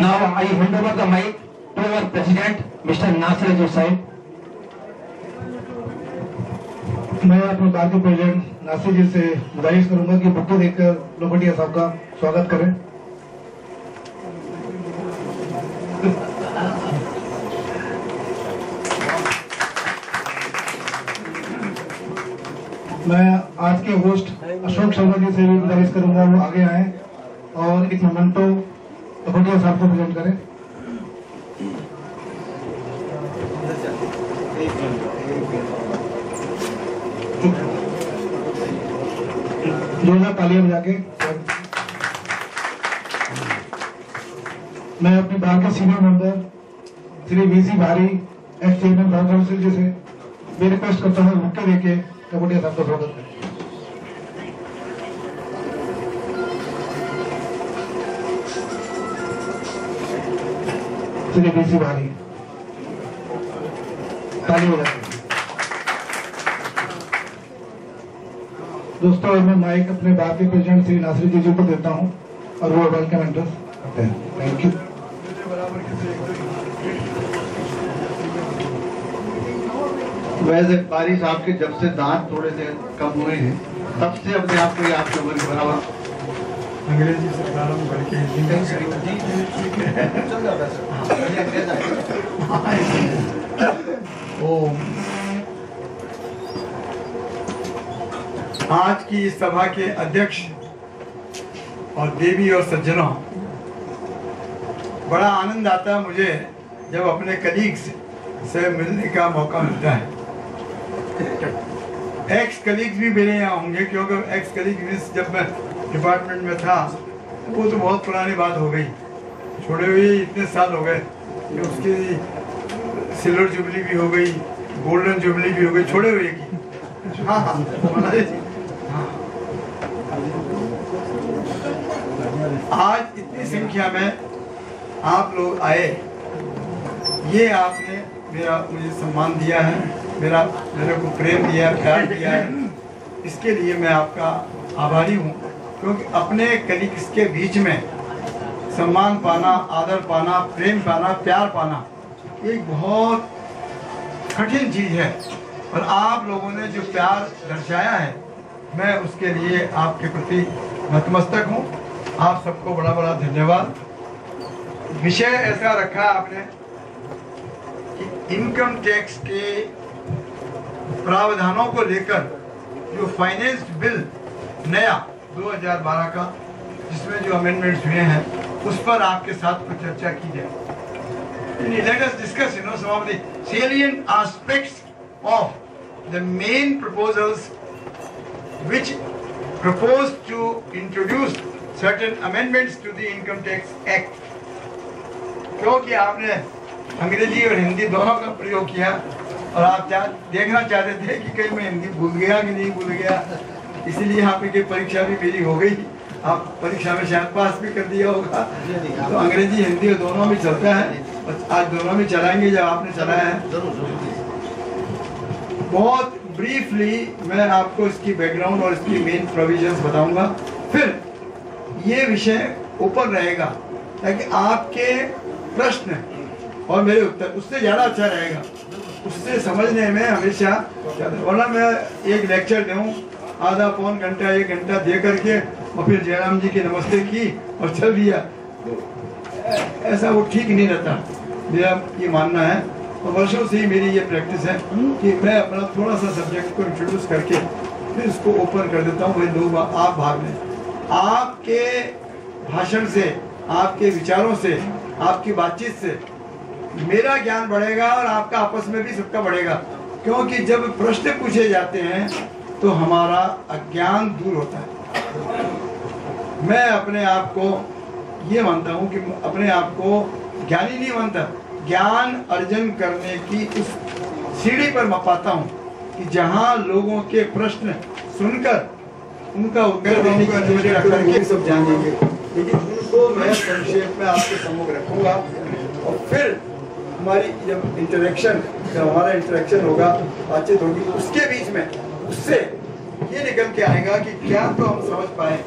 Now I hand over the mic to our President, Mr. Nasir Hussain. मैं अपने बार के president Nasir जी से गुजारिश करूंगा कि बुके देकर लोखंडिया साहब का स्वागत करें। मैं आज के होस्ट अशोक शर्मा जी से भी गुजारिश करूंगा वो आगे आए और एक मोमेंटो लोखंडिया साहब को प्रेजेंट करें। जोरदार तालियां बजा के मैं अपने बार के सीनियर मेंबर श्री वीसी भारी एक्स चेयरमैन बार काउंसिल जी से मैं रिक्वेस्ट करता हूँ बुके देके लोखंडिया साहब का स्वागत करें। श्री वीसी भारी तालियां बजा के। दोस्तों मैं माइक अपने बार के प्रेसिडेंट श्री नासिर जी को देता हूं और वो वेलकम एड्रेस करते हैं। Thank you. वैसे बारी साहब के जब से दांत थोड़े से कम हुए हैं तब से अपने आप को आप लोगों के बराबर अंग्रेजी सरकारों में बढ़ के आज की इस सभा के अध्यक्ष और देवी और सज्जनों, बड़ा आनंद आता है मुझे जब अपने कलीग्स से मिलने का मौका मिलता है। एक्स कलीग्स भी मेरे यहाँ होंगे क्योंकि एक्स कलीग मीन्स जब मैं डिपार्टमेंट में था वो तो बहुत पुरानी बात हो गई, छोड़े हुए इतने साल हो गए कि उसकी सिल्वर जुबली भी हो गई, गोल्डन जुबली भी हो गई, छोड़े हुए की। हाँ हाँ आज इतनी संख्या में आप लोग आए, ये आपने मुझे सम्मान दिया है, मेरे को प्रेम दिया है, प्यार दिया है, इसके लिए मैं आपका आभारी हूँ। क्योंकि अपने कलीग्स के बीच में सम्मान पाना, आदर पाना, प्रेम पाना, प्यार पाना एक बहुत कठिन चीज़ है और आप लोगों ने जो प्यार दर्शाया है मैं उसके लिए आपके प्रति नतमस्तक हूँ। आप सबको बड़ा बड़ा धन्यवाद। विषय ऐसा रखा आपने कि इनकम टैक्स के प्रावधानों को लेकर जो फाइनेंस बिल नया 2012 का जिसमें जो अमेंडमेंट्स हुए हैं उस पर आपके साथ कुछ चर्चा की जाए। Let us discuss, some of the salient aspects of the main proposals which propose to introduce certain amendments to the Income Tax Act. क्योंकि आपने अंग्रेजी और हिंदी दोनों का प्रयोग किया और आप देखना चाहते थे कि कहीं मैं हिंदी भूल गया कि नहीं भूल गया, इसीलिए आपकी परीक्षा भी मेरी हो गई। आप परीक्षा में शायद पास भी कर दिया होगा। तो अंग्रेजी हिंदी दोनों में चलता है, आज दोनों में चलाएंगे जब आपने चलाया है। बहुत ब्रीफली मैं आपको इसकी बैकग्राउंड और इसकी मेन प्रोविजंस बताऊंगा, फिर ये विषय ऊपर रहेगा ताकि आपके प्रश्न और मेरे उत्तर उससे ज़्यादा अच्छा रहेगा, उससे समझने में हमेशा। वरना मैं एक लेक्चर दूँ आधा पौन घंटा 1 घंटा दे करके और फिर जयराम जी की नमस्ते की और चल दिया, तो ऐसा वो ठीक नहीं रहता। मेरा ये मानना है और वर्षों से ही मेरी ये प्रैक्टिस है कि मैं अपना थोड़ा सा सब्जेक्ट को इंट्रोड्यूस करके फिर उसको ओपन कर देता हूँ। भाई लोग आप भाग लें, आपके भाषण से, आपके विचारों से, आपकी बातचीत से मेरा ज्ञान बढ़ेगा और आपका आपस में भी सबका बढ़ेगा। क्योंकि जब प्रश्न पूछे जाते हैं तो हमारा अज्ञान दूर होता है। मैं अपने आप को ये मानता हूँ कि अपने आप को ज्ञानी नहीं मानता, ज्ञान अर्जन करने की उस सीढ़ी पर मैं पाता हूँ कि जहाँ लोगों के प्रश्न सुनकर उनका उत्तर देने की जिम्मेदारी रख करके सब जानेंगे, लेकिन उनको मैं संक्षेप में आपके सम्मुख रखूँगा और फिर हमारी जब हमारा इंटरेक्शन होगा, बातचीत होगी, उसके बीच में उससे ये निकल के आएगा कि क्या तो हम समझ पाए,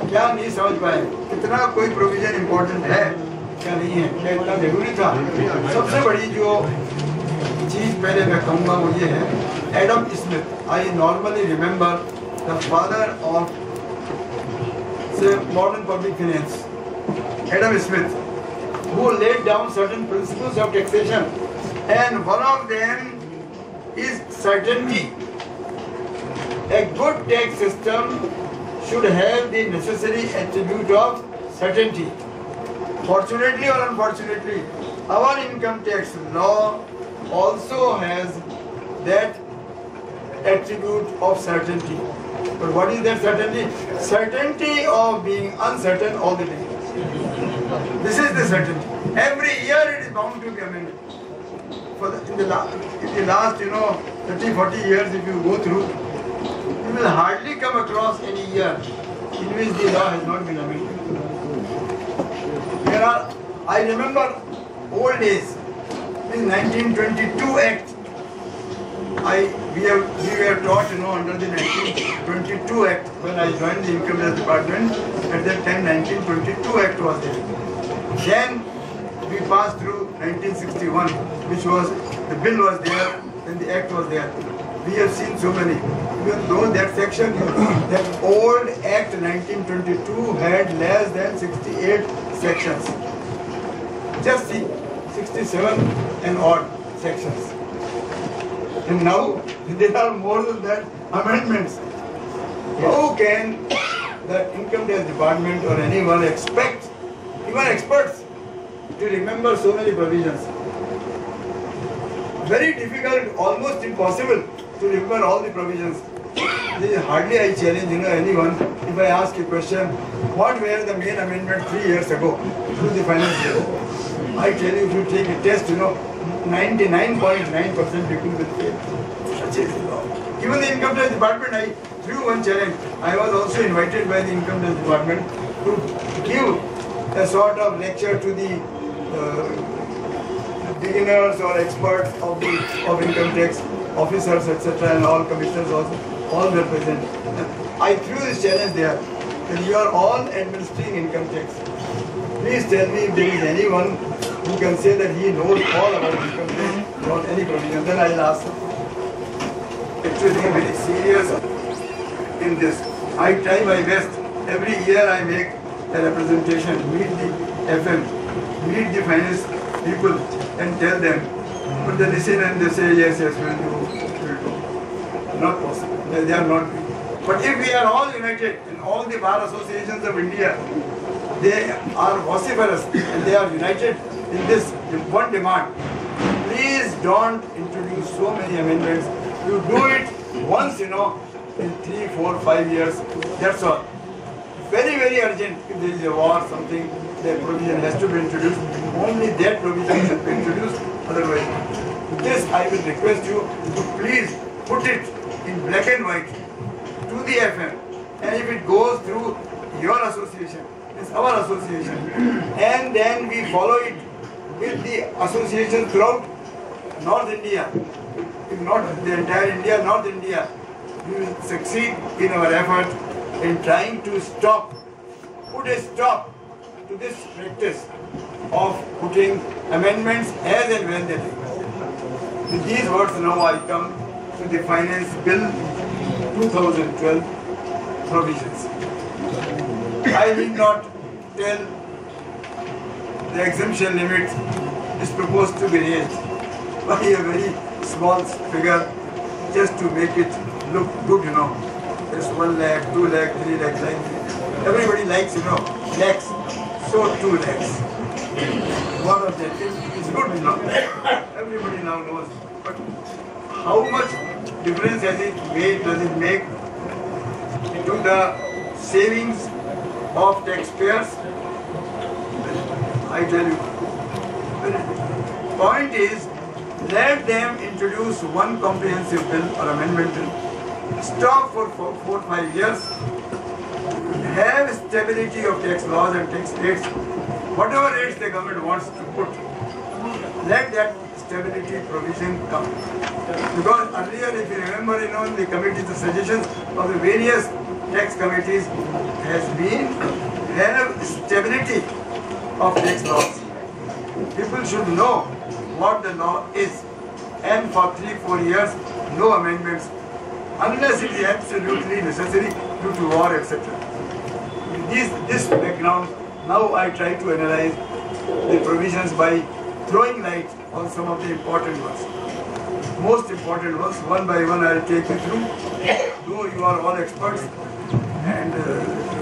क्या नहीं समझ पाए, कितना कोई प्रोविजन इम्पोर्टेंट है, क्या नहीं है, क्या इतना जरूरी था। सबसे बड़ी जो चीज पहले मैं कहूँगा वो ये है, Adam Smith. I normally remember the father of modern public finance, Adam Smith, who laid down certain principles of taxation, and one of them is certainty. A good tax system should have the necessary attribute of certainty. Fortunately or unfortunately, our income tax law also has that attribute of certainty. But what is that certainty? Certainty of being uncertain all the time. This is the certainty. Every year it is bound to be amended. In the last 30-40 years, if you go through, you will hardly come across any year in which the law has not been amended. I remember old days, this 1922 Act. We were taught, under the 1922 Act, when I joined the Income Tax Department, at that time 1922 Act was there. Then we passed through 1961, which was, the bill was there, and the Act was there. We have seen so many. Even though that section, that old Act 1922 had less than 68 sections. Just see, 67 and odd sections. And now there are more than that amendments. How can the Income Tax Department or anyone expect, even experts, to remember so many provisions? Very difficult, almost impossible to remember all the provisions. Hardly I challenge anyone, if I ask a question, what were the main amendments 3 years ago to the finance bill? I tell you, if you take a test, 99.9% people will fail. Such is the law. Even the Income Tax Department, I threw one challenge. I was also invited by the Income Tax Department to give a sort of lecture to the beginners or experts of income tax officers, etc., and all commissioners also, all were present. I threw this challenge there, that you are all administering income tax. Please tell me if there is anyone who can say that he knows all about income tax or any provision. Then I will ask him. Actually, very serious in this. I try my best. Every year I make a representation, meet the FM, meet the finance people and tell them. But they listen and they say, yes, we'll do. Not possible. They are not. But if we are all united in all the bar associations of India, they are vociferous and they are united in this one demand. Please don't introduce so many amendments. You do it once, in 3, 4, 5 years. That's all. Very, very urgent. If there is a war or something, that provision has to be introduced. Only that provision should be introduced. Otherwise, this I will request you to please put it in black and white to the FM. And if it goes through your association, it's our association, and then we follow it with the association throughout North India, if not the entire India, North India, we will succeed in our effort in trying to put a stop to this practice of putting amendments as and when they take. With these words now I come to the Finance Bill 2012 provisions. I will not tell the exemption limit is proposed to be raised by a very small figure just to make it look good, There's 1 lakh, 2 lakh, 3 lakh, like everybody likes, lakhs, so 2 lakhs. One of that is good, Everybody now knows. But how much difference does it make to the savings of taxpayers? I tell you. Point is, let them introduce one comprehensive bill or amendment bill, stop for 4-5 years, have stability of tax laws and tax rates, whatever rates the government wants to put, let that stability provision come. Because earlier, if you remember, the committees, the suggestions of the various tax committees has been have stability of tax laws. People should know what the law is. And for 3-4 years, no amendments, unless it is absolutely necessary due to war, etc. With this background, now I try to analyze the provisions by throwing light on some of the important ones. Most important ones, one by one I will take you through. Though you are all experts and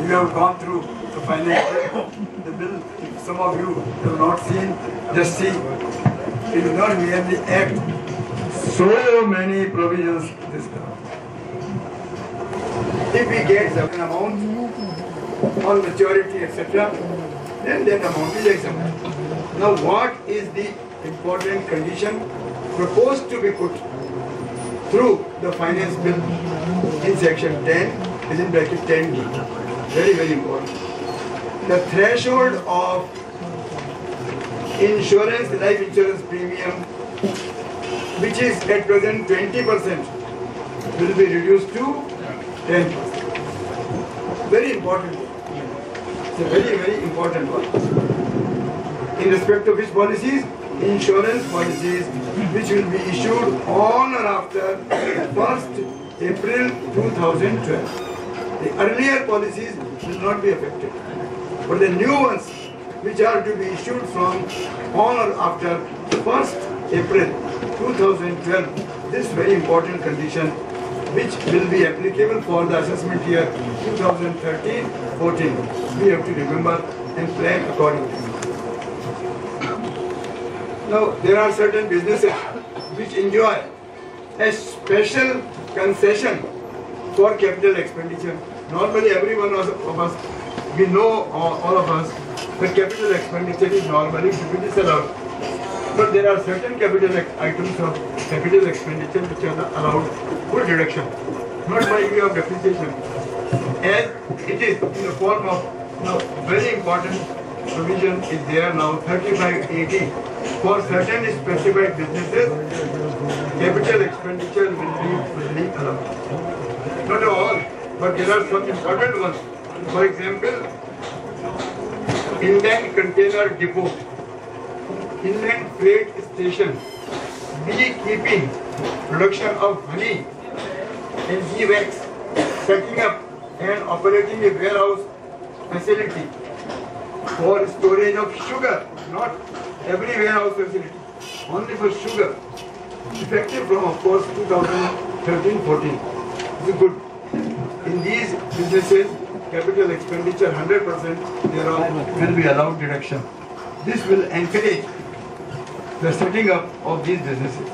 you have gone through the finance bill, the bill, some of you have not seen, just see. It is not merely act. So many provisions this time. If we get certain amount on maturity, etc., then that amount is exempt. Now what is the important condition proposed to be put through the finance bill in section 10, within bracket 10D? Very, very important. The threshold of insurance, life insurance premium, which is at present 20%, will be reduced to 10%. Very important. It's a very, very important one. In respect of which policies? Insurance policies which will be issued on or after 1st April 2012. The earlier policies will not be affected. But the new ones which are to be issued from on or after 1st April 2012, this very important condition which will be applicable for the assessment year 2013-14. We have to remember and plan accordingly. Now, there are certain businesses which enjoy a special concession for capital expenditure. Normally, every one of us, we know, all of us, that capital expenditure is normally to be disallowed. But there are certain capital items of capital expenditure which are allowed full deduction, not by way of depreciation, as it is in the form of, now, very important provision is there now, 3580. For certain specified businesses, capital expenditure will be allowed. Not all, but there are some important ones. For example, inland container depot, inland freight station, beekeeping, production of honey and bee wax, setting up and operating a warehouse facility for storage of sugar, not every warehouse facility, only for sugar, effective from, of course, 2013-14. This is good. In these businesses, capital expenditure 100% thereof will be allowed deduction. This will encourage the setting up of these businesses.